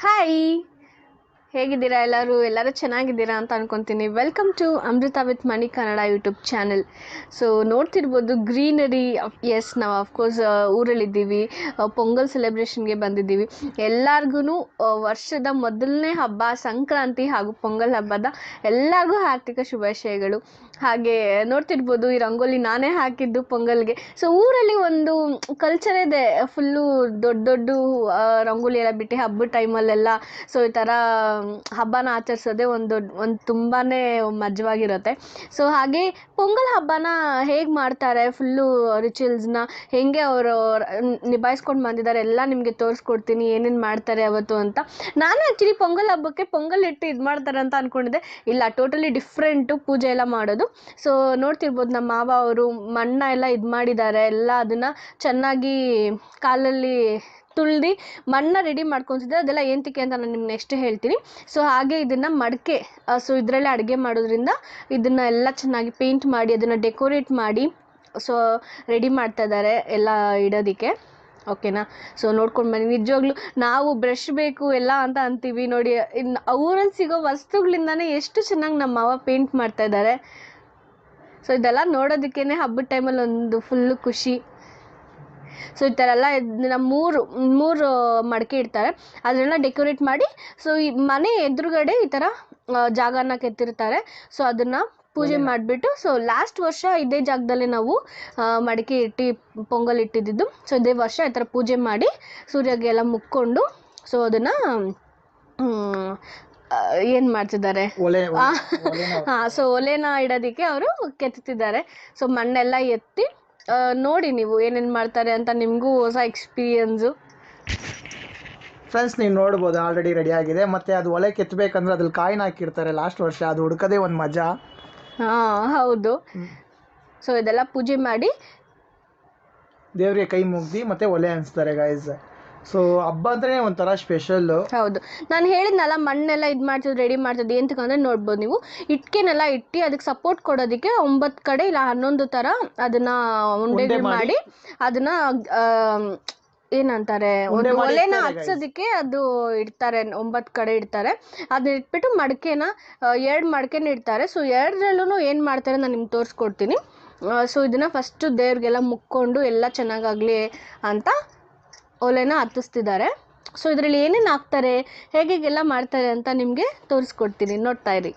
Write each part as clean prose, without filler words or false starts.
Hi, ಹೇಗಿದ್ದೀರಾ ಎಲ್ಲರೂ ಚೆನ್ನಾಗಿದ್ದೀರಾ ಅಂತ ಅನ್ಕೊತೀನಿ. Welcome to Amrutha with Mani Kannada YouTube channel. So ನೋಡ್ತಿರ್ಬೋದು ಗ್ರೀನರಿ. ಎಸ್, ನಾವು ಅಫ್ಕೋರ್ಸ್ ಊರಲ್ಲಿದ್ದೀವಿ. ಪೊಂಗಲ್ ಸೆಲೆಬ್ರೇಷನ್ಗೆ ಬಂದಿದ್ದೀವಿ. ಎಲ್ಲರಿಗೂ ವರ್ಷದ ಮೊದಲನೇ ಹಬ್ಬ ಸಂಕ್ರಾಂತಿ ಹಾಗೂ ಪೊಂಗಲ್ ಹಬ್ಬದ ಎಲ್ಲರಿಗೂ ಹಾರ್ದಿಕ ಶುಭಾಶಯಗಳು. ಹಾಗೆ ನೋಡ್ತಿರ್ಬೋದು ಈ ರಂಗೋಲಿ ನಾನೇ ಹಾಕಿದ್ದು ಪೊಂಗಲ್ಗೆ. ಸೊ ಊರಲ್ಲಿ ಒಂದು ಕಲ್ಚರ್ ಇದೆ, ಫುಲ್ಲು ದೊಡ್ಡ ದೊಡ್ಡ ರಂಗೋಲಿ ಎಲ್ಲ ಬಿಟ್ಟು ಹಬ್ಬದ ಟೈಮಲ್ಲೆಲ್ಲ ಸೊ ಈ ಥರ ಹಬ್ಬನ ಆಚರಿಸೋದೇ ಒಂದು ತುಂಬಾ ಮಜವಾಗಿರುತ್ತೆ. ಸೊ ಹಾಗೆ ಪೊಂಗಲ್ ಹಬ್ಬನ ಹೇಗೆ ಮಾಡ್ತಾರೆ, ಫುಲ್ಲು ರಿಚುವಲ್ಸ್ನ ಹೇಗೆ ಅವರು ನಿಭಾಯಿಸ್ಕೊಂಡು ಬಂದಿದ್ದಾರೆ ಎಲ್ಲ ನಿಮಗೆ ತೋರಿಸ್ಕೊಡ್ತೀನಿ, ಏನೇನು ಮಾಡ್ತಾರೆ ಅವತ್ತು ಅಂತ. ನಾನು ಆ್ಯಕ್ಚುಲಿ ಪೊಂಗಲ್ ಹಬ್ಬಕ್ಕೆ ಪೊಂಗಲ್ ಇಟ್ಟು ಇದು ಮಾಡ್ತಾರೆ ಅಂತ ಅಂದ್ಕೊಂಡಿದ್ದೆ. ಇಲ್ಲ, ಟೋಟಲಿ ಡಿಫ್ರೆಂಟು ಪೂಜೆ ಎಲ್ಲ ಮಾಡೋದು. ಸೊ ನೋಡ್ತಿರ್ಬೋದು ನಮ್ಮ ಮಾವ ಅವರು ಮಣ್ಣ ಎಲ್ಲ ಇದು ಮಾಡಿದ್ದಾರೆ, ಎಲ್ಲ ಅದನ್ನು ಚೆನ್ನಾಗಿ ಕಾಲಲ್ಲಿ ತುಳ್ದು ಮಣ್ಣ ರೆಡಿ ಮಾಡ್ಕೊತಿದ್ದೆ. ಅದೆಲ್ಲ ಏಂತಕ್ಕೆ ಅಂತ ನಾನು ನಿಮ್ಗೆ ನೆಕ್ಸ್ಟ್ ಹೇಳ್ತೀನಿ. ಸೊ ಹಾಗೆ ಇದನ್ನು ಮಡಕೆ, ಸೊ ಇದರಲ್ಲೇ ಅಡುಗೆ ಮಾಡೋದ್ರಿಂದ ಇದನ್ನು ಎಲ್ಲ ಚೆನ್ನಾಗಿ ಪೇಂಟ್ ಮಾಡಿ ಅದನ್ನು ಡೆಕೋರೇಟ್ ಮಾಡಿ ಸೊ ರೆಡಿ ಮಾಡ್ತಾ ಇದ್ದಾರೆ ಎಲ್ಲ ಇಡೋದಕ್ಕೆ. ಓಕೆನಾ? ಸೊ ನೋಡ್ಕೊಂಡು ಬನ್ನಿ. ನಿಜವಾಗ್ಲೂ ನಾವು ಬ್ರಷ್ ಬೇಕು ಎಲ್ಲ ಅಂತ ಅಂತೀವಿ ನೋಡಿ, ಊರಲ್ಲಿ ಸಿಗೋ ವಸ್ತುಗಳಿಂದನೇ ಎಷ್ಟು ಚೆನ್ನಾಗಿ ನಮ್ಮ ಮಾವ ಪೇಂಟ್ ಮಾಡ್ತಾ ಇದ್ದಾರೆ. ಸೊ ಇದೆಲ್ಲ ನೋಡೋದಕ್ಕೇ ಹಬ್ಬದ ಟೈಮಲ್ಲಿ ಒಂದು ಫುಲ್ಲು ಖುಷಿ. ಸೊ ಈ ಥರ ಎಲ್ಲ ನಮ್ಮ ಮೂರು ಮಡಕೆ ಇಡ್ತಾರೆ, ಅದನ್ನೆಲ್ಲ ಡೆಕೋರೇಟ್ ಮಾಡಿ ಸೊ ಈ ಮನೆ ಎದುರುಗಡೆ ಈ ಥರ ಜಾಗನ ಕೆತ್ತಿರ್ತಾರೆ. ಸೊ ಅದನ್ನು ಪೂಜೆ ಮಾಡಿಬಿಟ್ಟು ಸೊ ಲಾಸ್ಟ್ ವರ್ಷ ಇದೇ ಜಾಗದಲ್ಲಿ ನಾವು ಮಡಿಕೆ ಇಟ್ಟು ಪೊಂಗಲ್ ಇಟ್ಟಿದ್ದು. ಸೊ ಇದೇ ವರ್ಷ ಈ ಥರ ಪೂಜೆ ಮಾಡಿ ಸೂರ್ಯಗೆಲ್ಲ ಮುಕ್ಕೊಂಡು ಸೊ ಅದನ್ನು ಏನು ಮಾಡ್ತಿದ್ದಾರೆ, ಸೊ ಒಲೆನ ಇಡೋದಕ್ಕೆ ಅವರು ಕೆತ್ತಿದ್ದಾರೆ. ಸೊ ಮಣ್ಣೆಲ್ಲ ಎತ್ತಿ ನೋಡಿ ನೀವು ಏನೇನು ಮಾಡ್ತಾರೆ ಅಂತ, ನಿಮಗೂ ಹೊಸ ಎಕ್ಸ್ಪೀರಿಯನ್ಸು. ಫ್ರೆಂಡ್ಸ್, ನೀವು ನೋಡ್ಬೋದು ಆಲ್ರೆಡಿ ರೆಡಿ ಆಗಿದೆ. ಮತ್ತು ಅದು ಒಲೆ ಕೆತ್ತಬೇಕಂದ್ರೆ ಅದ್ರಲ್ಲಿ ಕಾಯಿನ ಹಾಕಿರ್ತಾರೆ ಲಾಸ್ಟ್ ವರ್ಷ, ಅದು ಹುಡ್ಕೋದೇ ಒಂದು ಮಜಾ. ಹಾಂ ಹೌದು. ಸೊ ಇದೆಲ್ಲ ಪೂಜೆ ಮಾಡಿ ದೇವ್ರಿಗೆ ಕೈ ಮುಗ್ದು ಮತ್ತೆ ಒಲೆ ಅನಿಸ್ತಾರೆ ಗೈಸ್. ಸೊ ಹಬ್ಬ ಅಂದ್ರೆ ಒಂಥರ ಸ್ಪೆಷಲ್ಲು. ಹೌದು, ನಾನು ಹೇಳಿದ್ನಲ್ಲ ಮಣ್ಣೆಲ್ಲ ಇದು ಮಾಡ್ತಿದ್ದು ರೆಡಿ ಮಾಡ್ತಿದ್ದು ಎಂತಕ್ಕಂದ್ರೆ ನೋಡ್ಬೋದು ನೀವು, ಇಟ್ಕೆನೆಲ್ಲ ಇಟ್ಟು ಅದಕ್ಕೆ ಸಪೋರ್ಟ್ ಕೊಡೋದಕ್ಕೆ 9 ಕಡೆ ಇಲ್ಲ 11 ಥರ ಅದನ್ನು ಉಂಡೆಗಳು ಮಾಡಿ ಅದನ್ನು ಏನಂತಾರೆ ಒಂದು ಒಲೆನ ಹಚ್ಚೋದಕ್ಕೆ ಅದು ಇಡ್ತಾರೆ. 9 ಕಡೆ ಇಡ್ತಾರೆ. ಅದನ್ನ ಇಟ್ಬಿಟ್ಟು ಮಡಕೆನ 2 ಮಡಕೆನ ಇಡ್ತಾರೆ. ಸೊ 2ರಲ್ಲೂ ಏನು ಮಾಡ್ತಾರೆ ನಾನು ನಿಮ್ಗೆ ತೋರಿಸ್ಕೊಡ್ತೀನಿ. ಸೊ ಇದನ್ನು ಫಸ್ಟು ದೇವ್ರಿಗೆಲ್ಲ ಮುಕ್ಕೊಂಡು ಎಲ್ಲ ಚೆನ್ನಾಗಾಗಲಿ ಅಂತ ಒಲೆನ ಹತ್ತಿಸ್ತಿದ್ದಾರೆ. ಸೊ ಇದರಲ್ಲಿ ಏನೇನು ಹಾಕ್ತಾರೆ, ಹೇಗೆಲ್ಲ ಮಾಡ್ತಾರೆ ಅಂತ ನಿಮಗೆ ತೋರಿಸ್ಕೊಡ್ತೀನಿ, ನೋಡ್ತಾ ಇರಿ.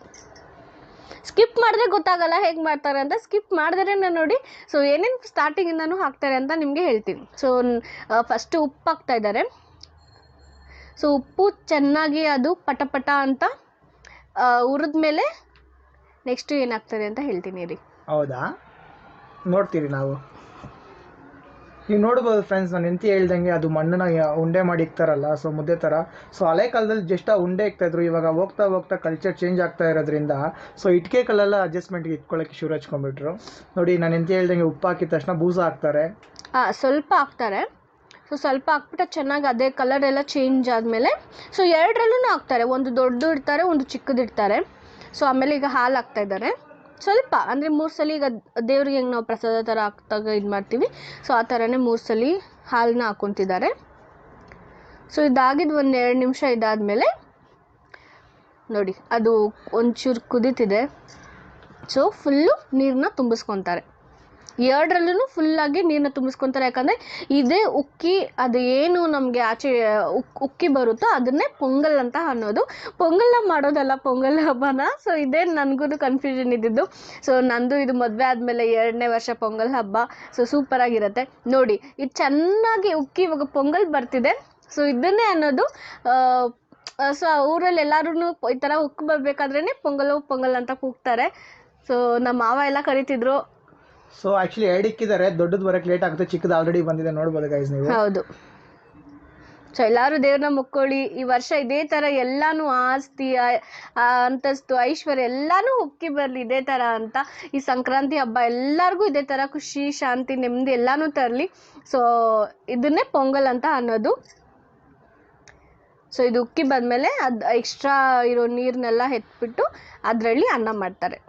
ಸ್ಕಿಪ್ ಮಾಡಿದ್ರೆ ಗೊತ್ತಾಗಲ್ಲ ಹೇಗೆ ಮಾಡ್ತಾರೆ ಅಂತ, ಸ್ಕಿಪ್ ಮಾಡಿದ್ರೆ ನೋಡಿ. ಸೊ ಏನೇನು ಸ್ಟಾರ್ಟಿಂಗಿಂದನೂ ಹಾಕ್ತಾರೆ ಅಂತ ನಿಮಗೆ ಹೇಳ್ತೀನಿ. ಸೊ ಫಸ್ಟು ಉಪ್ಪು ಹಾಕ್ತಾ ಇದ್ದಾರೆ. ಸೊ ಉಪ್ಪು ಚೆನ್ನಾಗಿ ಅದು ಪಟ ಅಂತ ಹುರಿದ್ಮೇಲೆ ನೆಕ್ಸ್ಟು ಏನು ಹಾಕ್ತಾರೆ ಅಂತ ಹೇಳ್ತೀನಿ ರೀ. ಹೌದಾ, ನೋಡ್ತೀರಿ ನಾವು. ನೀವು ನೋಡ್ಬೋದು ಫ್ರೆಂಡ್ಸ್, ನಾನು ಎಂತ ಹೇಳ್ದಂಗೆ ಅದು ಮಣ್ಣನ್ನ ಉಂಡೆ ಮಾಡಿ ಇಕ್ತಾರಲ್ಲ, ಸೊ ಮುದ್ದೆ ಥರ. ಸೊ ಹಳೆ ಕಾಲದಲ್ಲಿ ಜಸ್ಟ್ ಆ ಉಂಡೆ ಇಕ್ತಾಯಿದ್ರು. ಇವಾಗ ಹೋಗ್ತಾ ಹೋಗ್ತಾ ಕಲ್ಚರ್ ಚೇಂಜ್ ಆಗ್ತಾ ಇರೋದ್ರಿಂದ ಸೊ ಇಟ್ಕೆ ಕಲ್ಲೆಲ್ಲ ಅಡ್ಜಸ್ಟ್ಮೆಂಟ್ಗೆ ಇಟ್ಕೊಳ್ಳೋಕ್ಕೆ ಶುರು ಹಚ್ಕೊಂಡ್ಬಿಟ್ರು. ನೋಡಿ, ನಾನು ಎಂತ ಹೇಳ್ದಂಗೆ ಉಪ್ಪು ಹಾಕಿದ ತಕ್ಷಣ ಬೂಸ ಹಾಕ್ತಾರೆ, ಸ್ವಲ್ಪ ಹಾಕ್ತಾರೆ. ಸೊ ಸ್ವಲ್ಪ ಹಾಕ್ಬಿಟ್ಟು ಚೆನ್ನಾಗಿ ಅದೇ ಕಲರ್ ಎಲ್ಲ ಚೇಂಜ್ ಆದಮೇಲೆ ಸೊ 2ರಲ್ಲೂ ಹಾಕ್ತಾರೆ. ಒಂದು ದೊಡ್ಡದು ಇಡ್ತಾರೆ, ಒಂದು ಚಿಕ್ಕದು ಇಡ್ತಾರೆ. ಸೊ ಆಮೇಲೆ ಈಗ ಹಾಲು ಹಾಕ್ತಾ ಇದ್ದಾರೆ ಸ್ವಲ್ಪ, ಅಂದರೆ 3 ಸಲ. ಈಗ ದೇವ್ರಿಗೆ ಹೆಂಗೆ ನಾವು ಪ್ರಸಾದ ಥರ ಹಾಕ್ದಾಗ ಇದು ಮಾಡ್ತೀವಿ, ಸೊ ಆ ಥರನೇ 3 ಸಲ ಹಾಲನ್ನ ಹಾಕ್ಕೊತಿದ್ದಾರೆ. ಸೊ ಇದಾಗಿದ್ದು ಒಂದು 2 ನಿಮಿಷ ಇದಾದಮೇಲೆ ನೋಡಿ ಅದು ಒಂಚೂರು ಕುದೀತಿದೆ. ಸೊ ಫುಲ್ಲು ನೀರನ್ನ ತುಂಬಿಸ್ಕೊತಾರೆ. 2ರಲ್ಲೂ ಫುಲ್ಲಾಗಿ ನೀರನ್ನ ತುಂಬಿಸ್ಕೊತಾರೆ. ಯಾಕಂದರೆ ಇದೇ ಉಕ್ಕಿ, ಅದು ಏನು ನಮಗೆ ಆಚೆ ಉಕ್ಕಿ ಬರುತ್ತೋ ಅದನ್ನೇ ಪೊಂಗಲ್ ಅಂತ ಅನ್ನೋದು. ಪೊಂಗಲ್ನ ಮಾಡೋದಲ್ಲ ಪೊಂಗಲ್ ಹಬ್ಬನ. ಸೊ ಇದೇ ನನಗೂ ಕನ್ಫ್ಯೂಷನ್ ಇದ್ದಿದ್ದು. ಸೊ ನಂದು ಇದು ಮದುವೆ ಆದಮೇಲೆ 2ನೇ ವರ್ಷ ಪೊಂಗಲ್ ಹಬ್ಬ. ಸೊ ಸೂಪರಾಗಿರುತ್ತೆ ನೋಡಿ. ಇದು ಚೆನ್ನಾಗಿ ಉಕ್ಕಿ ಇವಾಗ ಪೊಂಗಲ್ ಬರ್ತಿದೆ. ಸೊ ಇದನ್ನೇ ಅನ್ನೋದು. ಸೊ ಊರಲ್ಲಿ ಎಲ್ಲರೂ ಈ ಥರ ಉಕ್ಕಿ ಬರಬೇಕಾದ್ರೇ ಪೊಂಗಲ್ ಅಂತ ಕೂಗ್ತಾರೆ. ಸೊ ನಮ್ಮ ಮಾವ ಎಲ್ಲ ಕರಿತಿದ್ರು. ಸೊ ಆ್ಯಕ್ಚುಲಿ 2 ಇಕ್ಕಿದ್ದಾರೆ, ದೊಡ್ಡದು ಬರೋಕ್ಕೆ ಲೇಟ್ ಆಗುತ್ತೆ, ಚಿಕ್ಕದು ಆಲ್ರೆಡಿ ಬಂದಿದೆ, ನೋಡ್ಬೋದು ಗೈಸ್ ನೀವು. ಹೌದು. ಸೊ ಎಲ್ಲರೂ ದೇವ್ರನ್ನ ಮುಕ್ಕೊಳ್ಳಿ. ಈ ವರ್ಷ ಇದೇ ಥರ ಎಲ್ಲಾನು ಆಸ್ತಿ, ಅಂತಸ್ತು, ಐಶ್ವರ್ಯ ಎಲ್ಲಾನು ಉಕ್ಕಿ ಬರಲಿ ಇದೇ ಥರ ಅಂತ. ಈ ಸಂಕ್ರಾಂತಿ ಹಬ್ಬ ಎಲ್ಲರಿಗೂ ಇದೇ ಥರ ಖುಷಿ, ಶಾಂತಿ, ನೆಮ್ಮದಿ ಎಲ್ಲಾನು ತರಲಿ. ಸೊ ಇದನ್ನೇ ಪೊಂಗಲ್ ಅಂತ ಅನ್ನೋದು. ಸೊ ಇದು ಉಕ್ಕಿ ಬಂದಮೇಲೆ ಅದು ಎಕ್ಸ್ಟ್ರಾ ಇರೋ ನೀರನ್ನೆಲ್ಲ ಎತ್ಬಿಟ್ಟು ಅದರಲ್ಲಿ ಅನ್ನ ಮಾಡ್ತಾರೆ.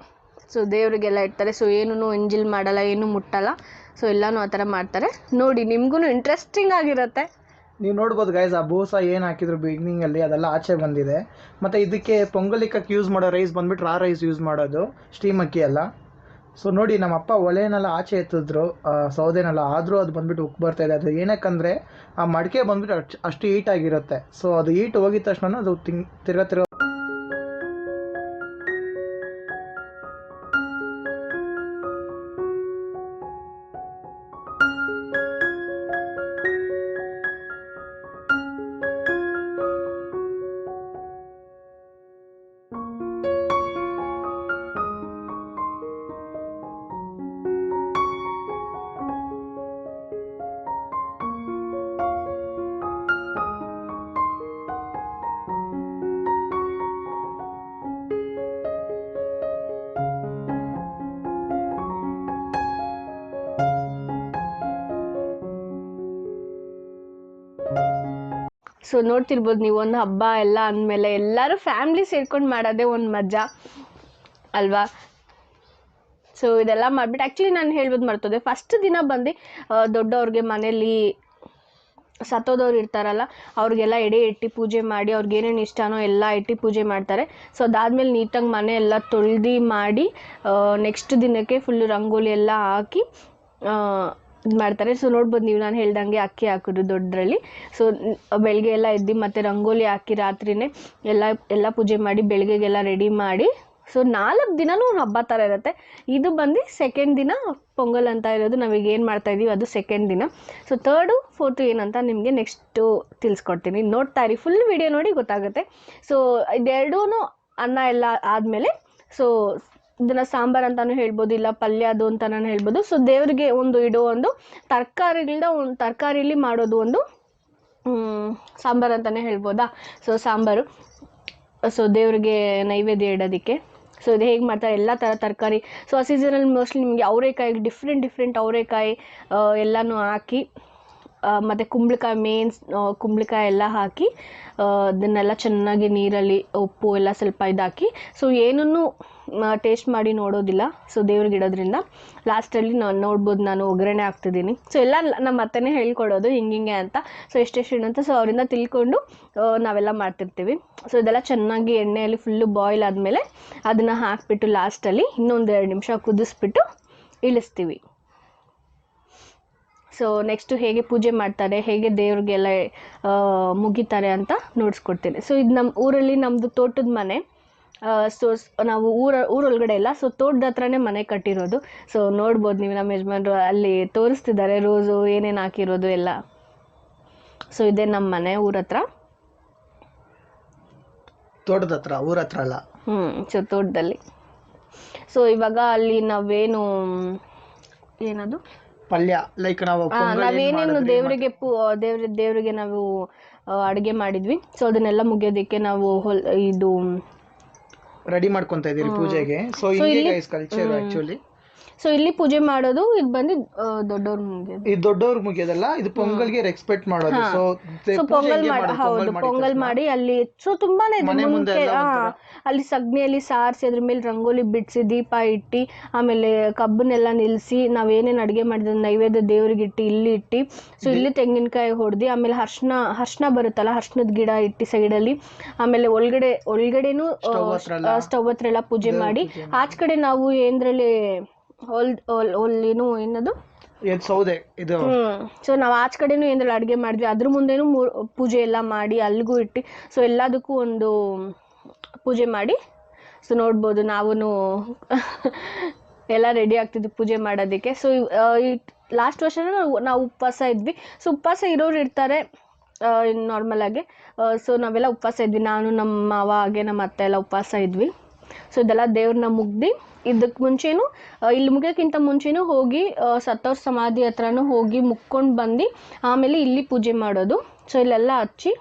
ಸೊ ದೇವರಿಗೆಲ್ಲ ಇಡ್ತಾರೆ. ಸೊ ಏನೂ ಎಂಜಿಲ್ ಮಾಡಲ್ಲ, ಏನೂ ಮುಟ್ಟಲ್ಲ. ಸೊ ಎಲ್ಲನೂ ಆ ಥರ ಮಾಡ್ತಾರೆ ನೋಡಿ. ನಿಮಗೂ ಇಂಟ್ರೆಸ್ಟಿಂಗ್ ಆಗಿರುತ್ತೆ, ನೀವು ನೋಡ್ಬೋದು ಗೈಸ್, ಆ ಬೂಸ ಏನು ಹಾಕಿದ್ರು ಬಿಗಿನಿಂಗಲ್ಲಿ ಅದೆಲ್ಲ ಆಚೆ ಬಂದಿದೆ. ಮತ್ತು ಇದಕ್ಕೆ ಪೊಂಗಲಿಕ್ಕಕ್ಕೆ ಯೂಸ್ ಮಾಡೋ ರೈಸ್ ಬಂದ್ಬಿಟ್ಟು ರಾ ರೈಸ್ ಯೂಸ್ ಮಾಡೋದು, ಸ್ಟೀಮ್ ಅಕ್ಕಿ ಎಲ್ಲ. ಸೊ ನೋಡಿ, ನಮ್ಮ ಅಪ್ಪ ಒಲೆನೆಲ್ಲ ಆಚೆ ಎತ್ತಿದ್ರು, ಸೌದೆನೆಲ್ಲ, ಆದರೂ ಅದು ಬಂದ್ಬಿಟ್ಟು ಉಕ್ಕಿ ಬರ್ತಾ ಇದೆ. ಅದು ಏನಕ್ಕಂದರೆ ಆ ಮಡಿಕೆ ಬಂದ್ಬಿಟ್ಟು ಅಷ್ಟು ಹೀಟಾಗಿರುತ್ತೆ. ಸೊ ಅದು ಹೀಟ್ ಹೋಗಿದ ತಕ್ಷಣ ಅದು ತಿರ್ಗಾ ಸೊ ನೋಡ್ತಿರ್ಬೋದು ನೀವು, ಒಂದು ಹಬ್ಬ ಎಲ್ಲ ಅಂದಮೇಲೆ ಎಲ್ಲರೂ ಫ್ಯಾಮ್ಲಿ ಸೇರ್ಕೊಂಡು ಮಾಡೋದೇ ಒಂದು ಮಜಾ ಅಲ್ವಾ. ಸೊ ಇದೆಲ್ಲ ಮಾಡಿಬಿಟ್ಟು ಆ್ಯಕ್ಚುಲಿ ನಾನು ಹೇಳ್ಬೋದು ಮರ್ತೋದೆ, ಫಸ್ಟ್ ದಿನ ಬಂದು ದೊಡ್ಡವ್ರಿಗೆ ಮನೇಲಿ ಸತ್ತೋದವ್ರು ಇರ್ತಾರಲ್ಲ ಅವ್ರಿಗೆಲ್ಲ ಎಡೆ ಇಟ್ಟು ಪೂಜೆ ಮಾಡಿ ಅವ್ರಿಗೆ ಏನೇನು ಇಷ್ಟನೋ ಎಲ್ಲ ಇಟ್ಟು ಪೂಜೆ ಮಾಡ್ತಾರೆ. ಸೊ ಅದಾದಮೇಲೆ ನೀಟಾಗಿ ಮನೆ ಎಲ್ಲ ತೊಳ್ದು ಮಾಡಿ ನೆಕ್ಸ್ಟ್ ದಿನಕ್ಕೆ ಫುಲ್ಲು ರಂಗೋಲಿ ಎಲ್ಲ ಹಾಕಿ ಇದು ಮಾಡ್ತಾರೆ. ಸೊ ನೋಡ್ಬೋದು ನೀವು, ನಾನು ಹೇಳ್ದಂಗೆ ಅಕ್ಕಿ ಹಾಕೋದು ದೊಡ್ಡರಲ್ಲಿ. ಸೊ ಬೆಳಗ್ಗೆ ಎಲ್ಲ ಎದ್ದು ಮತ್ತು ರಂಗೋಲಿ ಹಾಕಿ ರಾತ್ರಿನೇ ಎಲ್ಲ ಪೂಜೆ ಮಾಡಿ ಬೆಳಗ್ಗೆಗೆಲ್ಲ ರೆಡಿ ಮಾಡಿ. ಸೊ 4 ದಿನವೂ ಹಬ್ಬ ಥರ ಇರುತ್ತೆ. ಇದು ಬಂದು ಸೆಕೆಂಡ್ ದಿನ ಪೊಂಗಲ್ ಅಂತ ಇರೋದು, ನಾವೀಗ ಏನು ಮಾಡ್ತಾಯಿದ್ದೀವಿ ಅದು ಸೆಕೆಂಡ್ ದಿನ. ಸೊ 3rd 4th ಏನಂತ ನಿಮಗೆ ನೆಕ್ಸ್ಟು ತಿಳಿಸ್ಕೊಡ್ತೀನಿ, ನೋಡ್ತಾ ಇರಿ, ಫುಲ್ ವಿಡಿಯೋ ನೋಡಿ ಗೊತ್ತಾಗುತ್ತೆ. ಸೊ ಇದೆರಡೂ ಅನ್ನ ಎಲ್ಲ ಆದಮೇಲೆ ಸೊ ಇದನ್ನು ಸಾಂಬಾರು ಅಂತಲೂ ಹೇಳ್ಬೋದು, ಇಲ್ಲ ಪಲ್ಯ ಅದು ಅಂತಲೂ ಹೇಳ್ಬೋದು. ಸೊ ದೇವರಿಗೆ ಇಡೋ ಒಂದು ತರಕಾರಿಲಿ ಮಾಡೋದು ಒಂದು ಸಾಂಬಾರು ಅಂತಲೇ ಹೇಳ್ಬೋದಾ. ಸೊ ಸಾಂಬಾರು, ಸೊ ದೇವರಿಗೆ ನೈವೇದ್ಯ ಇಡೋದಕ್ಕೆ. ಸೊ ಇದು ಹೇಗೆ ಮಾಡ್ತಾರೆ, ಎಲ್ಲ ಥರ ತರಕಾರಿ. ಸೊ ಆ ಸೀಸನಲ್ಲಿ ಮೋಸ್ಟ್ಲಿ ನಿಮಗೆ ಅವರೆಕಾಯಿ, ಡಿಫ್ರೆಂಟ್ ಅವರೆಕಾಯಿ ಎಲ್ಲನೂ ಹಾಕಿ, ಮತ್ತು ಕುಂಬಳಕಾಯಿ ಎಲ್ಲ ಹಾಕಿ ಅದನ್ನೆಲ್ಲ ಚೆನ್ನಾಗಿ ನೀರಲ್ಲಿ ಉಪ್ಪು ಎಲ್ಲ ಸ್ವಲ್ಪ ಇದಾಕಿ, ಸೊ ಏನನ್ನೂ ಟೇಸ್ಟ್ ಮಾಡಿ ನೋಡೋದಿಲ್ಲ. ಸೊ ದೇವ್ರಿಗೆ ಇಡೋದ್ರಿಂದ ಲಾಸ್ಟಲ್ಲಿ ನೋಡ್ಬೋದು ನಾನು ಒಗ್ಗರಣೆ ಹಾಕ್ತಿದ್ದೀನಿ. ಸೊ ಎಲ್ಲ ನಮ್ಮ ಅತ್ತೆನೇ ಹೇಳ್ಕೊಡೋದು ಹಿಂಗೆ ಅಂತ. ಸೊ ಎಷ್ಟೆಷ್ಟು ಅಂತ ಸೊ ಅವರಿಂದ ತಿಳ್ಕೊಂಡು ನಾವೆಲ್ಲ ಮಾಡ್ತಿರ್ತೀವಿ. ಸೊ ಇದೆಲ್ಲ ಚೆನ್ನಾಗಿ ಎಣ್ಣೆಯಲ್ಲಿ ಫುಲ್ಲು ಬಾಯ್ಲ್ ಆದಮೇಲೆ ಅದನ್ನು ಹಾಕಿಬಿಟ್ಟು ಲಾಸ್ಟಲ್ಲಿ ಇನ್ನೊಂದು 2 ನಿಮಿಷ ಕುದಿಸ್ಬಿಟ್ಟು ಇಳಿಸ್ತೀವಿ. ಸೊ ನೆಕ್ಸ್ಟು ಹೇಗೆ ಪೂಜೆ ಮಾಡ್ತಾರೆ, ಹೇಗೆ ದೇವ್ರಿಗೆಲ್ಲ ಮುಗಿತಾರೆ ಅಂತ ನೋಡಿಸ್ಕೊಡ್ತೀನಿ. ಸೊ ಇದು ನಮ್ಮ ಊರಲ್ಲಿ ನಮ್ಮದು ತೋಟದ ಮನೆ. ಸೊ ನಾವು ಊರೊಳಗಡೆ ಇಲ್ಲ, ಸೊ ತೋಟದ ಹತ್ರನೇ ಮನೆ ಕಟ್ಟಿರೋದು. ಸೊ ನೋಡ್ಬೋದು ನೀವು, ನಮ್ಮ ಯಜಮಾನ್ರು ಅಲ್ಲಿ ತೋರಿಸ್ತಿದ್ದಾರೆ ರೋಸು ಏನೇನು ಹಾಕಿರೋದು ಎಲ್ಲ. ಸೊ ಇದೇ ನಮ್ಮ ಮನೆ ಊರ ಹತ್ರ, ತೋಟದ ಹತ್ರ, ಊರ ಹತ್ರ ಅಲ್ಲ. ಸೊ ತೋಟದಲ್ಲಿ. ಸೊ ಇವಾಗ ಅಲ್ಲಿ ನಾವೇನು ಏನದು ಪಲ್ಯ, ಲೈಕ್ ನಾವೇನೇನು ದೇವರಿಗೆ ನಾವು ಅಡುಗೆ ಮಾಡಿದ್ವಿ. ಸೊ ಅದನ್ನೆಲ್ಲ ಮುಗಿಯೋದಕ್ಕೆ ನಾವು ಇದು ರೆಡಿ ಮಾಡ್ಕೊಂತ ಇದೀವಿ ಪೂಜೆಗೆ. ಸೊ ಇಲ್ಲಿ ಗೈಸ್ ಕಲ್ಚರ್ ಆಕ್ಚುಲಿ. ಸೊ ಇಲ್ಲಿ ಪೂಜೆ ಮಾಡೋದು, ಇದು ಬಂದು ದೊಡ್ಡವ್ರಿಗೆ ಮುಗಿಯೋದು. ಇದು ದೊಡ್ಡವ್ರಿಗೆ ಮುಗಿಯೋದಲ್ಲ, ಇದು ಪೊಂಗಲ್ಗೆ ರೆಸ್ಪೆಕ್ಟ್ ಮಾಡೋದು. ಸೊ ಪೊಂಗಲ್ ಮಾಡಿ ಅಲ್ಲಿ ಸೊ ತುಂಬಾನೇ ಅಲ್ಲಿ ಸಗಣಿಯಲ್ಲಿ ಸಾರಿಸಿ ಅದ್ರ ಮೇಲೆ ರಂಗೋಲಿ ಬಿಡಿಸಿ ದೀಪ ಇಟ್ಟು ಆಮೇಲೆ ಕಬ್ಬನ್ನೆಲ್ಲ ನಿಲ್ಲಿಸಿ ನಾವೇನೇನು ಅಡುಗೆ ಮಾಡಿದ ನೈವೇದ್ಯ ದೇವ್ರಿಗೆ ಇಟ್ಟು ಇಲ್ಲಿ ಇಟ್ಟು, ಸೊ ಇಲ್ಲಿ ತೆಂಗಿನಕಾಯಿ ಹೊಡೆದು ಆಮೇಲೆ ಅರ್ಶಿನ ಬರುತ್ತಲ್ಲ, ಅರ್ಶಿನದ ಗಿಡ ಇಟ್ಟು ಸೈಡಲ್ಲಿ, ಆಮೇಲೆ ಒಳಗಡೆನೂ ಸ್ಟವ್ ಹತ್ರ ಎಲ್ಲ ಪೂಜೆ ಮಾಡಿ, ಆಚ ಕಡೆ ನಾವು ಏನರಲ್ಲಿ ಏನದು ಸೌದೆ ಇದು. ಸೊ ನಾವು ಆಚ ಕಡೆನೂ ಏನಾದ್ರು ಅಡುಗೆ ಮಾಡಿದ್ವಿ, ಅದ್ರ ಮುಂದೆನೂ ಪೂಜೆ ಎಲ್ಲ ಮಾಡಿ ಅಲ್ಲಿಗೂ ಇಟ್ಟು, ಸೊ ಎಲ್ಲದಕ್ಕೂ ಒಂದು ಪೂಜೆ ಮಾಡಿ. ಸೊ ನೋಡ್ಬೋದು ನಾವು ಎಲ್ಲ ರೆಡಿ ಆಗ್ತಿದ್ವಿ ಪೂಜೆ ಮಾಡೋದಕ್ಕೆ. ಸೊ ಲಾಸ್ಟ್ ವರ್ಷ ನಾವು ಉಪವಾಸ ಇದ್ವಿ. ಸೊ ಉಪವಾಸ ಇರೋರು ಇರ್ತಾರೆ ನಾರ್ಮಲ್ ಆಗಿ. ಸೊ ನಾವೆಲ್ಲ ಉಪವಾಸ ಇದ್ವಿ, ನಾನು ನಮ್ಮ ಮಾವ ಹಾಗೆ ನಮ್ಮ ಅತ್ತೆ ಎಲ್ಲ ಉಪವಾಸ ಇದ್ವಿ. ಸೊ ಇದೆಲ್ಲ ದೇವ್ರನ್ನ ಮುಗ್ದು, ಇದಕ್ಕೆ ಮುಂಚೆನೂ ಇಲ್ಲಿ ಮುಗಿಯೋಕ್ಕಿಂತ ಮುಂಚೆನೂ ಹೋಗಿ ಸತ್ತವ್ರ ಸಮಾಧಿ ಹತ್ರನೂ ಹೋಗಿ ಮುಕ್ಕೊಂಡು ಬಂದು ಆಮೇಲೆ ಇಲ್ಲಿ ಪೂಜೆ ಮಾಡೋದು. ಸೊ ಇಲ್ಲೆಲ್ಲ ಹಚ್ಚಿ,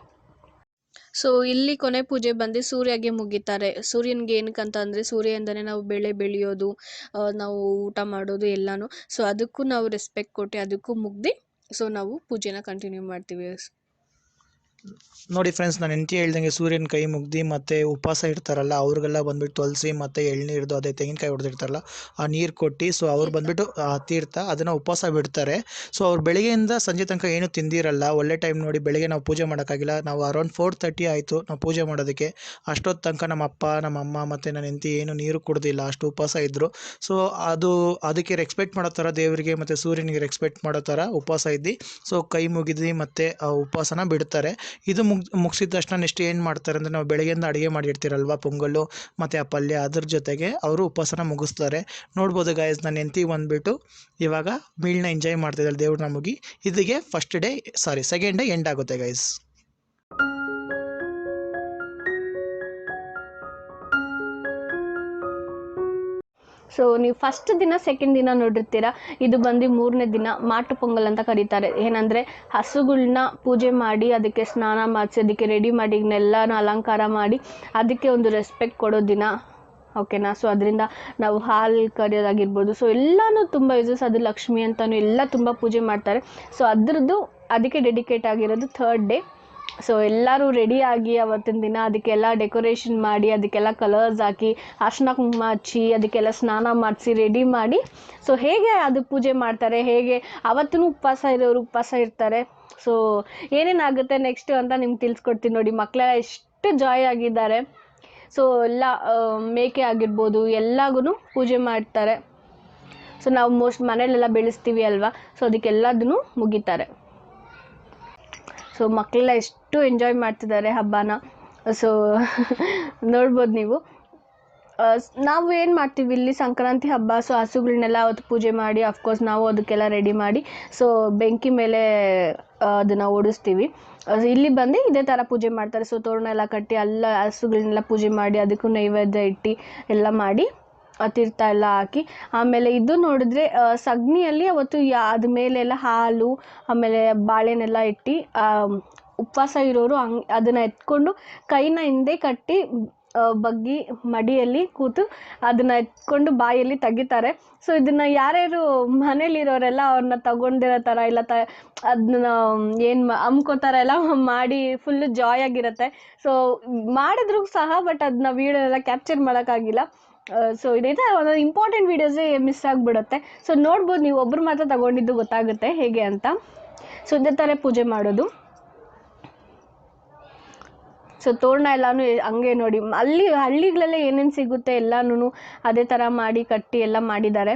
ಸೊ ಇಲ್ಲಿ ಕೊನೆ ಪೂಜೆ ಬಂದು ಸೂರ್ಯಗೆ ಮುಗಿತಾರೆ. ಸೂರ್ಯನಿಗೆ ಏನಕ್ಕಂತ ಅಂದರೆ ಸೂರ್ಯಯಿಂದನೇ ನಾವು ಬೆಳೆ ಬೆಳೆಯೋದು, ನಾವು ಊಟ ಮಾಡೋದು ಎಲ್ಲನೂ. ಸೊ ಅದಕ್ಕೂ ನಾವು ರೆಸ್ಪೆಕ್ಟ್ ಕೊಟ್ಟು ಅದಕ್ಕೂ ಮುಗ್ದು ಸೊ ನಾವು ಪೂಜೆನ ಕಂಟಿನ್ಯೂ ಮಾಡ್ತೀವಿ. ನೋಡಿ ಫ್ರೆಂಡ್ಸ್, ನಾನು ಹೆಂಡತಿ ಹೇಳ್ದಂಗೆ ಸೂರ್ಯನ ಕೈ ಮುಗ್ದು ಮತ್ತು ಉಪವಾಸ ಇರ್ತಾರಲ್ಲ ಅವ್ರಿಗೆಲ್ಲ ಬಂದುಬಿಟ್ಟು ತುಳಸಿ ಮತ್ತು ಎಳ್ನೀರ್ದು ಅದೇ ತೆಂಗಿನಕಾಯಿ ಹೊಡೆದಿರ್ತಾರಲ್ಲ ಆ ನೀರು ಕೊಟ್ಟು, ಸೊ ಅವ್ರು ಬಂದುಬಿಟ್ಟು ತೀರ್ಥ ಅದನ್ನು ಉಪವಾಸ ಬಿಡ್ತಾರೆ. ಸೊ ಅವ್ರು ಬೆಳಗ್ಗೆಯಿಂದ ಸಂಜೆ ತನಕ ಏನೂ ತಿಂದಿರಲ್ಲ. ಒಳ್ಳೆ ಟೈಮ್ ನೋಡಿ, ಬೆಳಗ್ಗೆ ನಾವು ಪೂಜೆ ಮಾಡೋಕ್ಕಾಗಿಲ್ಲ, ನಾವು ಅರೌಂಡ್ 4:30 ಆಯಿತು ನಾವು ಪೂಜೆ ಮಾಡೋದಕ್ಕೆ. ಅಷ್ಟೊತ್ತು ತನಕ ನಮ್ಮ ಅಪ್ಪ ನಮ್ಮ ಅಮ್ಮ ಮತ್ತು ನನ್ನ ಹೆಂಡತಿ ಏನು ನೀರು ಕುಡ್ದಿಲ್ಲ, ಅಷ್ಟು ಉಪವಾಸ ಇದ್ದರು. ಸೊ ಅದಕ್ಕೆ ರೆಸ್ಪೆಕ್ಟ್ ಮಾಡೋ ಥರ ದೇವರಿಗೆ ಮತ್ತು ಸೂರ್ಯನಿಗೆ ರೆಸ್ಪೆಕ್ಟ್ ಮಾಡೋ ಥರ ಉಪವಾಸ ಇದ್ದು, ಸೊ ಕೈ ಮುಗಿದು ಮತ್ತು ಉಪವಾಸನ ಬಿಡ್ತಾರೆ. ಇದು ಮುಗಿಸಿದ ತಕ್ಷಣ ನೆಕ್ಸ್ಟ್ ಏನು ಮಾಡ್ತಾರೆ ಅಂದರೆ, ನಾವು ಬೆಳಗ್ಗೆಯಿಂದ ಅಡುಗೆ ಮಾಡಿರ್ತೀರಲ್ವ, ಪೊಂಗಲ್ಲು ಮತ್ತು ಆ ಪಲ್ಯ, ಅದ್ರ ಜೊತೆಗೆ ಅವರು ಉಪವಾಸನ ಮುಗಿಸ್ತಾರೆ. ನೋಡ್ಬೋದು ಗಾಯ್ಸ್, ನನ್ನ ಹೆಂಡತಿ ಬಂದುಬಿಟ್ಟು ಇವಾಗ ಮೀಲ್ನ ಎಂಜಾಯ್ ಮಾಡ್ತಿದ್ದಾರೆ ದೇವ್ರನ್ನ ಮುಗಿ. ಇದಿಗೆ ಸೆಕೆಂಡ್ ಡೇ ಎಂಡ್ ಆಗುತ್ತೆ ಗೈಸ್. ಸೊ ನೀವು ಫಸ್ಟ್ ದಿನ ಸೆಕೆಂಡ್ ದಿನ ನೋಡಿರ್ತೀರ, ಇದು ಬಂದು 3ನೇ ದಿನ ಮಾಟು ಪೊಂಗಲ್ ಅಂತ ಕರೀತಾರೆ. ಏನಂದರೆ ಹಸುಗಳ್ನ ಪೂಜೆ ಮಾಡಿ ಅದಕ್ಕೆ ಸ್ನಾನ ಮಾಡಿಸಿ ಅದಕ್ಕೆ ರೆಡಿ ಮಾಡಿ ಎಲ್ಲನೂ ಅಲಂಕಾರ ಮಾಡಿ ಅದಕ್ಕೆ ಒಂದು ರೆಸ್ಪೆಕ್ಟ್ ಕೊಡೋ ದಿನ, ಓಕೆನಾ. ಸೊ ಅದರಿಂದ ನಾವು ಹಾಲು ಕರೆಯೋದಾಗಿರ್ಬೋದು, ಸೊ ಎಲ್ಲನೂ ತುಂಬ ಯೂಸಸ್. ಅದು ಲಕ್ಷ್ಮಿ ಅಂತಲೂ ಎಲ್ಲ ತುಂಬ ಪೂಜೆ ಮಾಡ್ತಾರೆ. ಸೊ ಅದಕ್ಕೆ ಡೆಡಿಕೇಟ್ ಆಗಿರೋದು 3rd ಡೇ. ಸೊ ಎಲ್ಲರೂ ರೆಡಿಯಾಗಿ ಅವತ್ತಿನ ದಿನ ಅದಕ್ಕೆಲ್ಲ ಡೆಕೋರೇಷನ್ ಮಾಡಿ ಅದಕ್ಕೆಲ್ಲ ಕಲರ್ಸ್ ಹಾಕಿ ಅರ್ಶಿನ ಕುಂಕುಮ ಹಚ್ಚಿ ಅದಕ್ಕೆಲ್ಲ ಸ್ನಾನ ಮಾಡಿಸಿ ರೆಡಿ ಮಾಡಿ, ಸೊ ಹೇಗೆ ಅದು ಪೂಜೆ ಮಾಡ್ತಾರೆ, ಹೇಗೆ ಅವತ್ತೂ ಉಪವಾಸ ಇರೋರು ಉಪವಾಸ ಇರ್ತಾರೆ, ಸೊ ಏನೇನಾಗುತ್ತೆ ನೆಕ್ಸ್ಟ್ ಅಂತ ನಿಮ್ಗೆ ತಿಳಿಸ್ಕೊಡ್ತೀನಿ ನೋಡಿ. ಮಕ್ಕಳೆಲ್ಲ ಎಷ್ಟು ಜಾಯ್ ಆಗಿದ್ದಾರೆ. ಸೊ ಎಲ್ಲ ಮೇಕೆ ಆಗಿರ್ಬೋದು ಎಲ್ಲಾಗೂ ಪೂಜೆ ಮಾಡ್ತಾರೆ. ಸೊ ನಾವು ಮೋಸ್ಟ್ ಮನೇಲೆಲ್ಲ ಬೆಳೆಸ್ತೀವಿ ಅಲ್ವಾ, ಸೊ ಅದಕ್ಕೆಲ್ಲದನ್ನು ಮುಗಿತಾರೆ. ಸೊ ಮಕ್ಕಳೆಲ್ಲ ಎಷ್ಟು ಎಂಜಾಯ್ ಮಾಡ್ತಿದ್ದಾರೆ ಹಬ್ಬನ. ಸೊ ನೋಡ್ಬೋದು ನೀವು. ನಾವು ಏನು ಮಾಡ್ತೀವಿ ಇಲ್ಲಿ ಸಂಕ್ರಾಂತಿ ಹಬ್ಬ, ಸೊ ಹಸುಗಳನ್ನೆಲ್ಲ ಅವತ್ತು ಪೂಜೆ ಮಾಡಿ ಅಫ್ಕೋರ್ಸ್ ನಾವು ಅದಕ್ಕೆಲ್ಲ ರೆಡಿ ಮಾಡಿ ಸೊ ಬೆಂಕಿ ಮೇಲೆ ಅದನ್ನು ಓಡಿಸ್ತೀವಿ. ಇಲ್ಲಿ ಬಂದು ಇದೇ ಥರ ಪೂಜೆ ಮಾಡ್ತಾರೆ. ಸೊ ತೋರಣ ಎಲ್ಲ ಕಟ್ಟಿ ಎಲ್ಲ ಹಸುಗಳನ್ನೆಲ್ಲ ಪೂಜೆ ಮಾಡಿ ಅದಕ್ಕೂ ನೈವೇದ್ಯ ಇಟ್ಟು ಎಲ್ಲ ಮಾಡಿ ತೀರ್ಥ ಎಲ್ಲ ಹಾಕಿ, ಆಮೇಲೆ ಇದು ನೋಡಿದ್ರೆ ಸಗಣಿಯಲ್ಲಿ ಅವತ್ತು ಅದ ಮೇಲೆಲ್ಲ ಹಾಲು ಆಮೇಲೆ ಬಾಳೆನೆಲ್ಲ ಇಟ್ಟು ಉಪವಾಸ ಇರೋರು ಅದನ್ನು ಎತ್ಕೊಂಡು ಕೈನ ಹಿಂದೆ ಕಟ್ಟಿ ಬಗ್ಗಿ ಮಡಿಯಲ್ಲಿ ಕೂತು ಅದನ್ನು ಎತ್ಕೊಂಡು ಬಾಯಲ್ಲಿ ತೆಗಿತಾರೆ. ಸೊ ಇದನ್ನು ಯಾರ್ಯಾರು ಮನೇಲಿರೋರೆಲ್ಲ ಅವ್ರನ್ನ ತಗೊಂಡಿರೋ ಥರ ಇಲ್ಲ ಅದನ್ನ ಏನು ಅಮ್ಕೋತಾರೆ ಎಲ್ಲ ಮಾಡಿ ಫುಲ್ಲು ಜಾಯ್ ಆಗಿರುತ್ತೆ. ಸೊ ಮಾಡಿದ್ರು ಸಹ ಬಟ್ ಅದನ್ನ ವೀಡಿಯೋ ಎಲ್ಲ ಕ್ಯಾಪ್ಚರ್ ಮಾಡೋಕ್ಕಾಗಿಲ್ಲ. ಸೊ ಇದೇ ಥರ ಒಂದೊಂದು ಇಂಪಾರ್ಟೆಂಟ್ ವೀಡಿಯೋಸೇ ಮಿಸ್ ಆಗಿಬಿಡುತ್ತೆ. ಸೊ ನೋಡ್ಬೋದು, ನೀವು ಒಬ್ಬರು ಮಾತ್ರ ತಗೊಂಡಿದ್ದು ಗೊತ್ತಾಗುತ್ತೆ ಹೇಗೆ ಅಂತ. ಸೊ ಇದೇ ಥರ ಪೂಜೆ ಮಾಡೋದು. ಸೊ ತೋರಣ ಎಲ್ಲನೂ ಹಂಗೆ ನೋಡಿ, ಹಳ್ಳಿಗಳಲ್ಲೇ ಏನೇನು ಸಿಗುತ್ತೆ ಎಲ್ಲನೂ ಅದೇ ಥರ ಮಾಡಿ ಕಟ್ಟಿ ಎಲ್ಲ ಮಾಡಿದ್ದಾರೆ.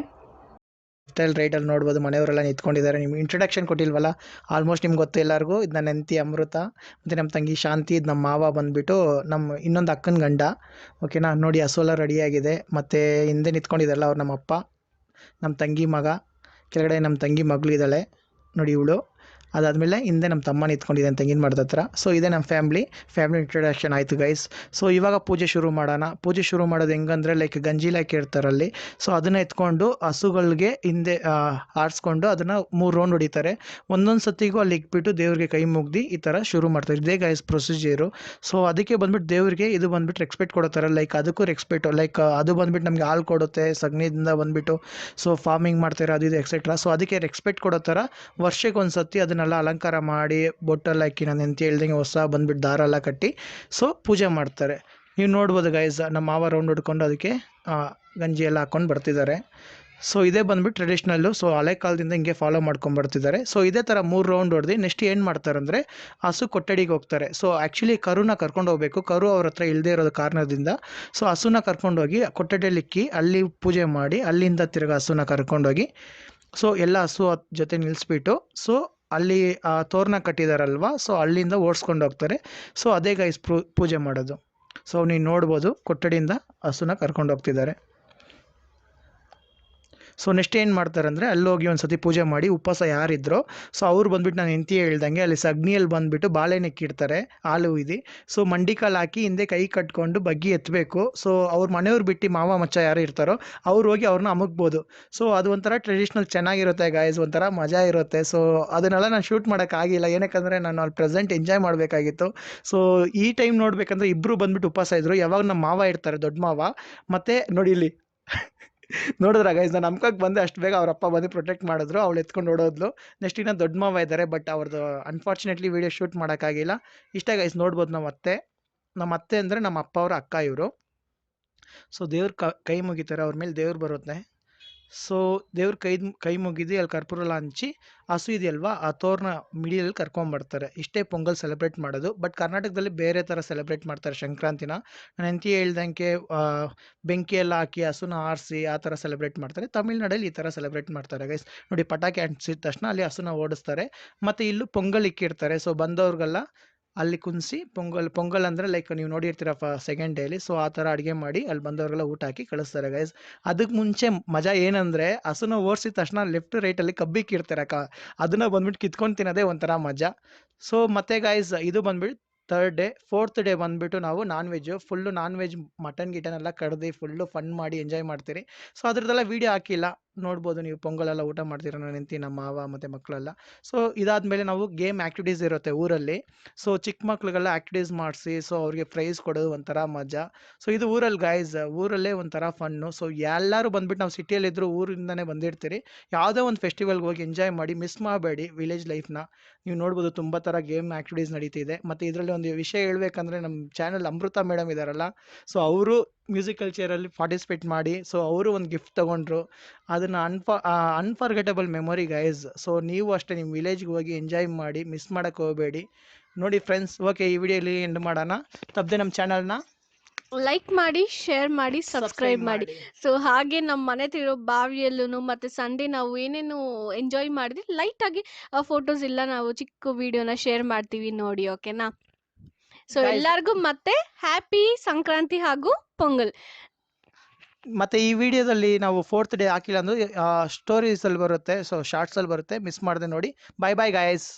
ರೈಟಲ್ಲಿ ನೋಡ್ಬೋದು ಮನೆಯವರೆಲ್ಲ ನಿಂತ್ಕೊಂಡಿದ್ದಾರೆ. ನಿಮ್ಗೆ ಇಂಟ್ರೊಡಕ್ಷನ್ ಕೊಟ್ಟಿಲ್ವಲ್ಲ, ಆಲ್ಮೋಸ್ಟ್ ನಿಮ್ಗೆ ಗೊತ್ತು ಎಲ್ಲರಿಗೂ. ಇದು ನನ್ನ ಹೆಂಡತಿ ಅಮೃತ ಮತ್ತು ನಮ್ಮ ತಂಗಿ ಶಾಂತಿ, ಇದು ನಮ್ಮ ಮಾವ ಬಂದುಬಿಟ್ಟು ನಮ್ಮ ಇನ್ನೊಂದು ಅಕ್ಕನ ಗಂಡ, ಓಕೆನಾ. ನೋಡಿ ಹಸುವೆಲ್ಲ ರೆಡಿಯಾಗಿದೆ ಮತ್ತು ಹಿಂದೆ ನಿಂತ್ಕೊಂಡಿದ್ದಾರಲ್ಲ ಅವ್ರು ನಮ್ಮ ಅಪ್ಪ, ನಮ್ಮ ತಂಗಿ ಮಗ, ಕೆಳಗಡೆ ನಮ್ಮ ತಂಗಿ ಮಗಳಿದ್ದಾಳೆ ನೋಡಿ ಇವಳು. ಅದಾದಮೇಲೆ ಹಿಂದೆ ನಮ್ಮ ತಮ್ಮ ನಿಂತ್ಕೊಂಡಿದ್ದಾನೆ ತೆಂಗಿನ ಮರದ ಹತ್ರ. ಸೊ ಇದೇ ನಮ್ಮ ಫ್ಯಾಮ್ಲಿ ಇಂಟ್ರೊಡಕ್ಷನ್ ಆಯಿತು ಗೈಸ್. ಸೊ ಇವಾಗ ಪೂಜೆ ಶುರು ಮಾಡೋಣ. ಪೂಜೆ ಶುರು ಮಾಡೋದು ಹೆಂಗಂದರೆ ಲೈಕ್ ಗಂಜಿಲಾಕಿ ಇರ್ತಾರಲ್ಲಿ, ಸೊ ಅದನ್ನು ಎತ್ಕೊಂಡು ಹಸುಗಳಿಗೆ ಹಿಂದೆ ಆರಿಸ್ಕೊಂಡು ಅದನ್ನು 3 ರೌಂಡ್ ಹೊಡಿತಾರೆ. ಒಂದೊಂದು ಸತಿಗೂ ಅಲ್ಲಿ ಇಕ್ಬಿಟ್ಟು ದೇವ್ರಿಗೆ ಕೈ ಮುಗ್ದು ಈ ಥರ ಶುರು ಮಾಡ್ತಾರೆ. ಇದೇ ಗೈಸ್ ಪ್ರೊಸೀಜರು. ಸೊ ಅದಕ್ಕೆ ಬಂದ್ಬಿಟ್ಟು ದೇವ್ರಿಗೆ ಇದು ಬಂದ್ಬಿಟ್ಟು ರೆಸ್ಪೆಕ್ಟ್ ಕೊಡೋತಾರೆ. ಲೈಕ್ ಅದಕ್ಕೂ ರೆಸ್ಪೆಕ್ಟು, ಲೈಕ್ ಅದು ಬಂದ್ಬಿಟ್ಟು ನಮಗೆ ಹಾಲು ಕೊಡುತ್ತೆ ಸಗಣಿಯಿಂದ ಬಂದುಬಿಟ್ಟು. ಸೊ ಫಾರ್ಮಿಂಗ್ ಮಾಡ್ತಾರೆ ಅದು ಇದು ಎಕ್ಸೆಟ್ರಾ. ಸೊ ಅದಕ್ಕೆ ರೆಸ್ಪೆಕ್ಟ್ ಕೊಡೋ ಥರ ವರ್ಷಕ್ಕೆ ಒಂದು ಸತಿ ಅದನ್ನೆಲ್ಲ ಅಲಂಕಾರ ಮಾಡಿ ಬೊಟ್ಟೆಲ್ಲ ಹಾಕಿ ನಾನು ಎಂತ ಹೇಳ್ದಂಗೆ ಹೊಸ ಬಂದ್ಬಿಟ್ಟು ದಾರ ಎಲ್ಲ ಕಟ್ಟಿ ಸೊ ಪೂಜೆ ಮಾಡ್ತಾರೆ. ನೀವು ನೋಡ್ಬೋದು ಗೈಸ್, ನಮ್ಮ ಮಾವ ರೌಂಡ್ ಹೊಡ್ಕೊಂಡು ಅದಕ್ಕೆ ಗಂಜಿ ಎಲ್ಲ ಹಾಕ್ಕೊಂಡು ಬರ್ತಿದ್ದಾರೆ. ಸೊ ಇದೇ ಬಂದ್ಬಿಟ್ಟು ಟ್ರೆಡಿಷ್ನಲ್ಲು. ಸೊ ಹಳೆ ಕಾಲದಿಂದ ಹಿಂಗೆ ಫಾಲೋ ಮಾಡ್ಕೊಂಡು ಬರ್ತಿದ್ದಾರೆ. ಸೊ ಇದೇ ಥರ 3 ರೌಂಡ್ ಹೊಡೆದು ನೆಕ್ಸ್ಟ್ ಏನು ಮಾಡ್ತಾರೆ ಅಂದರೆ ಹಸು ಕೊಠಡಿಗೆ ಹೋಗ್ತಾರೆ. ಸೊ ಆ್ಯಕ್ಚುಲಿ ಕರುನ ಕರ್ಕೊಂಡು ಹೋಗಬೇಕು, ಕರು ಅವ್ರ ಹತ್ರ ಇಲ್ಲದೆ ಇರೋದು ಕಾರಣದಿಂದ ಸೊ ಹಸುನ ಕರ್ಕೊಂಡೋಗಿ ಕೊಠಡಿಯಲ್ಲಿ ಇಕ್ಕಿ ಅಲ್ಲಿ ಪೂಜೆ ಮಾಡಿ ಅಲ್ಲಿಂದ ತಿರ್ಗಿ ಹಸುನ ಕರ್ಕೊಂಡೋಗಿ ಸೊ ಎಲ್ಲ ಹಸು ಜೊತೆ ನಿಲ್ಲಿಸ್ಬಿಟ್ಟು ಸೊ ಅಲ್ಲಿ ತೋರಣ ಕಟ್ಟಿದಾರಲ್ವ, ಸೊ ಅಲ್ಲಿಂದ ಓಡಿಸ್ಕೊಂಡು ಹೋಗ್ತಾರೆ. ಸೊ ಅದೇ ಗೈಸ್ ಪೂಜೆ ಮಾಡೋದು. ಸೊ ನೀವು ನೋಡ್ಬೋದು ಕೊಠಡಿಯಿಂದ ಹಸುನ ಕರ್ಕೊಂಡು ಹೋಗ್ತಿದ್ದಾರೆ. ಸೊ ನೆಕ್ಸ್ಟ್ ಏನು ಮಾಡ್ತಾರೆ ಅಂದರೆ ಅಲ್ಲೋಗಿ ಒಂದು ಸತಿ ಪೂಜೆ ಮಾಡಿ ಉಪವಾಸ ಯಾರಿದ್ರೋ ಸೊ ಅವ್ರು ಬಂದುಬಿಟ್ಟು ನಾನು ಹೆಂಡತಿ ಹೇಳ್ದಂಗೆ ಅಲ್ಲಿ ಸಗಣಿಯಲ್ಲಿ ಬಂದುಬಿಟ್ಟು ಬಾಳೆನೆಕ್ಕಿಡ್ತಾರೆ ಹಾಲು ಇದೆ. ಸೊ ಮಂಡಿಕಾಲು ಹಾಕಿ ಹಿಂದೆ ಕೈ ಕಟ್ಕೊಂಡು ಬಗ್ಗಿ ಎತ್ತಬೇಕು. ಸೊ ಅವ್ರ ಮನೆಯವ್ರು ಬಿಟ್ಟು ಮಾವ ಮಚ್ಚ ಯಾರು ಇರ್ತಾರೋ ಅವ್ರು ಹೋಗಿ ಅವ್ರನ್ನ ಅಮುಕ್ಬೋದು. ಸೊ ಅದು ಒಂಥರ ಟ್ರೆಡಿಷ್ನಲ್ ಚೆನ್ನಾಗಿರುತ್ತೆ ಗಾಯ್ಸ್, ಒಂಥರ ಮಜಾ ಇರುತ್ತೆ. ಸೊ ಅದನ್ನೆಲ್ಲ ನಾನು ಶೂಟ್ ಮಾಡೋಕ್ಕಾಗಿಲ್ಲ, ಏನಕ್ಕಂದರೆ ನಾನು ಅಲ್ಲಿ ಪ್ರೆಸೆಂಟ್ ಎಂಜಾಯ್ ಮಾಡಬೇಕಾಗಿತ್ತು. ಸೊ ಈ ಟೈಮ್ ನೋಡಬೇಕಂದ್ರೆ ಇಬ್ಬರು ಬಂದುಬಿಟ್ಟು ಉಪವಾಸ ಇದ್ದರು. ಯಾವಾಗ ನಮ್ಮ ಮಾವ ಇರ್ತಾರೆ, ದೊಡ್ಡ ಮಾವ, ಮತ್ತು ನೋಡಿ ಇಲ್ಲಿ ನೋಡಿದ್ರ ಗೈಸ್, ನಾನು ನಮ್ಕಕ್ಕೆ ಬಂದೆ ಅಷ್ಟು ಬೇಗ ಅವ್ರ ಅಪ್ಪ ಬಂದು ಪ್ರೊಟೆಕ್ಟ್ ಮಾಡಿದ್ರು, ಅವಳು ಎತ್ಕೊಂಡು ಓಡೋದ್ಲು. ನೆಕ್ಸ್ಟ್ ಇನ್ನ ದೊಡ್ಡ ಮಾವ ಇದ್ದಾರೆ, ಬಟ್ ಅವ್ರದ್ದು ಅನ್ಫಾರ್ಚುನೇಟ್ಲಿ ವಿಡಿಯೋ ಶೂಟ್ ಮಾಡೋಕ್ಕಾಗಿಲ್ಲ. ಇಷ್ಟ ಗೈಸ್, ನೋಡ್ಬೋದು ನಮ್ಮ ಅತ್ತೆ ಅಂದರೆ ನಮ್ಮ ಅಪ್ಪ ಅವರ ಅಕ್ಕ ಇವರು. ಸೊ ದೇವ್ರ ಕೈ ಮುಗಿತಾರೆ, ಅವ್ರ ಮೇಲೆ ದೇವ್ರು ಬರುತ್ತೆ. ಸೊ ದೇವ್ರ ಕೈ ಮುಗಿದು ಅಲ್ಲಿ ಕರ್ಪೂರ ಎಲ್ಲ ಹಂಚಿ ಹಸು ಇದೆಯಲ್ವಾ ಆ ತೋರ್ನ ಮಿಡಿಯಲ್ಲಿ ಕರ್ಕೊಂಬರ್ತಾರೆ. ಇಷ್ಟೇ ಪೊಂಗಲ್ ಸೆಲೆಬ್ರೇಟ್ ಮಾಡೋದು. ಬಟ್ ಕರ್ನಾಟಕದಲ್ಲಿ ಬೇರೆ ಥರ ಸೆಲೆಬ್ರೇಟ್ ಮಾಡ್ತಾರೆ ಸಂಕ್ರಾಂತಿನ. ನಾನು ಹೆಂಡತಿ ಹೇಳ್ದಂಗೆ ಬೆಂಕಿ ಎಲ್ಲ ಹಾಕಿ ಹಸುನ ಆರಿಸಿ ಆ ಥರ ಸೆಲೆಬ್ರೇಟ್ ಮಾಡ್ತಾರೆ. ತಮಿಳ್ನಾಡಲ್ಲಿ ಈ ಥರ ಸೆಲೆಬ್ರೇಟ್ ಮಾಡ್ತಾರೆ ಗೈಸ್. ನೋಡಿ, ಪಟಾಕಿ ಅಂಟಿಸಿದ ತಕ್ಷಣ ಅಲ್ಲಿ ಹಸುನ ಓಡಿಸ್ತಾರೆ. ಮತ್ತು ಇಲ್ಲೂ ಪೊಂಗಲ್ ಇಕ್ಕಿರ್ತಾರೆ. ಸೊ ಬಂದವ್ರಿಗೆಲ್ಲ ಅಲ್ಲಿ ಕುಣಿಸಿ ಪೊಂಗಲ್ ಅಂದರೆ ಲೈಕ್ ನೀವು ನೋಡಿರ್ತೀರ ಸೆಕೆಂಡ್ ಡೇಲಿ. ಸೊ ಆ ಥರ ಅಡುಗೆ ಮಾಡಿ ಅಲ್ಲಿ ಬಂದವ್ರಿಗೆಲ್ಲ ಊಟ ಹಾಕಿ ಕಳಿಸ್ತಾರೆ ಗೈಸ್. ಅದಕ್ಕೆ ಮುಂಚೆ ಮಜಾ ಏನಂದರೆ, ಹಸುನ ಓಡಿಸಿದ ತಕ್ಷಣ ಲೆಫ್ಟ್ ರೈಟಲ್ಲಿ ಕಬ್ಬಿಕ್ಕಿರ್ತಾರೆ ಅದನ್ನ ಬಂದ್ಬಿಟ್ಟು ಕಿತ್ಕೊಂಡು ತಿನ್ನೋದೇ ಒಂಥರ ಮಜಾ. ಸೊ ಮತ್ತೆ ಗೈಸ್, ಇದು ಬಂದ್ಬಿಟ್ಟು ಥರ್ಡ್ ಡೇ. ಫೋರ್ತ್ ಡೇ ಬಂದುಬಿಟ್ಟು ನಾವು ಫುಲ್ಲು ನಾನ್ ವೆಜ್ ಮಟನ್ ಗಿಟನ್ ಎಲ್ಲ ಕಡ್ದು ಫುಲ್ಲು ಫನ್ ಮಾಡಿ ಎಂಜಾಯ್ ಮಾಡ್ತೀರಿ. ಸೊ ಅದ್ರದ್ದೆಲ್ಲ ವೀಡಿಯೋ ಹಾಕಿಲ್ಲ, ನೋಡ್ಬೋದು ನೀವು. ಪೊಂಗಲೆಲ್ಲ ಊಟ ಮಾಡ್ತೀರ ನನ್ನ ಹೆಂಡತಿ, ನಮ್ಮ ಮಾವ ಮತ್ತು ಮಕ್ಕಳೆಲ್ಲ. ಸೊ ಇದಾದಮೇಲೆ ನಾವು ಗೇಮ್ ಆ್ಯಕ್ಟಿವಿಟೀಸ್ ಇರುತ್ತೆ ಊರಲ್ಲಿ. ಸೊ ಚಿಕ್ಕ ಮಕ್ಳಿಗೆಲ್ಲ ಆ್ಯಕ್ಟಿವಿಟೀಸ್ ಮಾಡಿಸಿ ಸೊ ಅವ್ರಿಗೆ ಪ್ರೈಸ್ ಕೊಡೋದು ಒಂಥರ ಮಜಾ. ಸೊ ಇದು ಊರಲ್ಲಿ ಗೈಸ್, ಊರಲ್ಲೇ ಒಂಥರ ಫನ್ನು. ಸೊ ಎಲ್ಲರೂ ಬಂದ್ಬಿಟ್ಟು ನಾವು ಸಿಟಿಯಲ್ಲಿದ್ದರೂ ಊರಿಂದನೇ ಬಂದಿರ್ತೀರಿ. ಯಾವುದೋ ಒಂದು ಫೆಸ್ಟಿವಲ್ಗೆ ಹೋಗಿ ಎಂಜಾಯ್ ಮಾಡಿ, ಮಿಸ್ ಮಾಡಬೇಡಿ ವಿಲೇಜ್ ಲೈಫ್ನ. ನೀವು ನೋಡ್ಬೋದು ತುಂಬ ಥರ ಗೇಮ್ ಆ್ಯಕ್ಟಿವಿಟೀಸ್ ನಡೀತಿದೆ. ಮತ್ತು ಇದರಲ್ಲಿ ಒಂದು ವಿಷಯ ಹೇಳ್ಬೇಕಂದ್ರೆ, ನಮ್ಮ ಚಾನಲ್ ಅಮೃತ ಮೇಡಮ್ ಇದ್ದಾರಲ್ಲ, ಸೊ ಅವರು ಮ್ಯೂಸಿಕಲ್ ಚೇರಲ್ಲಿ ಪಾರ್ಟಿಸಿಪೇಟ್ ಮಾಡಿ ಸೊ ಅವರು ಒಂದು ಗಿಫ್ಟ್ ತೊಗೊಂಡ್ರು. ಅದನ್ನು ಅನ್ಫರ್ಗೆಟಬಲ್ ಮೆಮೊರಿ ಗೈಸ್. ಸೊ ನೀವು ಅಷ್ಟೇ ನಿಮ್ಮ ವಿಲೇಜ್ಗೆ ಹೋಗಿ ಎಂಜಾಯ್ ಮಾಡಿ, ಮಿಸ್ ಮಾಡೋಕ್ಕೆ ಹೋಗಬೇಡಿ. ನೋಡಿ ಫ್ರೆಂಡ್ಸ್, ಓಕೆ, ಈ ವಿಡಿಯೋಲಿ ಎಂಡ್ ಮಾಡೋಣ. ತಪ್ಪದೆ ನಮ್ಮ ಚಾನಲ್ನ ಲೈಕ್ ಮಾಡಿ, ಶೇರ್ ಮಾಡಿ, ಸಬ್ಸ್ಕ್ರೈಬ್ ಮಾಡಿ. ಸೊ ಹಾಗೆ ನಮ್ಮ ಮನೆ ತಿರೋ ಬಾವಿಯಲ್ಲೂ ಮತ್ತು ಸಂಡೇ ನಾವು ಏನೇನು ಎಂಜಾಯ್ ಮಾಡಿದ್ವಿ ಲೈಟಾಗಿ ಫೋಟೋಸ್ ಇಲ್ಲ ನಾವು ಚಿಕ್ಕ ವಿಡಿಯೋನ ಶೇರ್ ಮಾಡ್ತೀವಿ ನೋಡಿ, ಓಕೆನಾ? ಸೊ ಎಲ್ಲರಿಗೂ ಮತ್ತೆ ಹ್ಯಾಪಿ ಸಂಕ್ರಾಂತಿ ಹಾಗೂ ಪೊಂಗಲ್. ಮತ್ತು ಈ ವಿಡಿಯೋದಲ್ಲಿ ನಾವು ಫೋರ್ತ್ ಡೇ ಹಾಕಿಲ್ಲ ಅಂದ್ರೆ ಸ್ಟೋರೀಸಲ್ಲಿ ಬರುತ್ತೆ, ಸೊ ಶಾರ್ಟ್ಸಲ್ಲಿ ಬರುತ್ತೆ, ಮಿಸ್ ಮಾಡದೆ ನೋಡಿ. ಬಾಯ್ ಬಾಯ್ ಗಾಯ್ಸ್.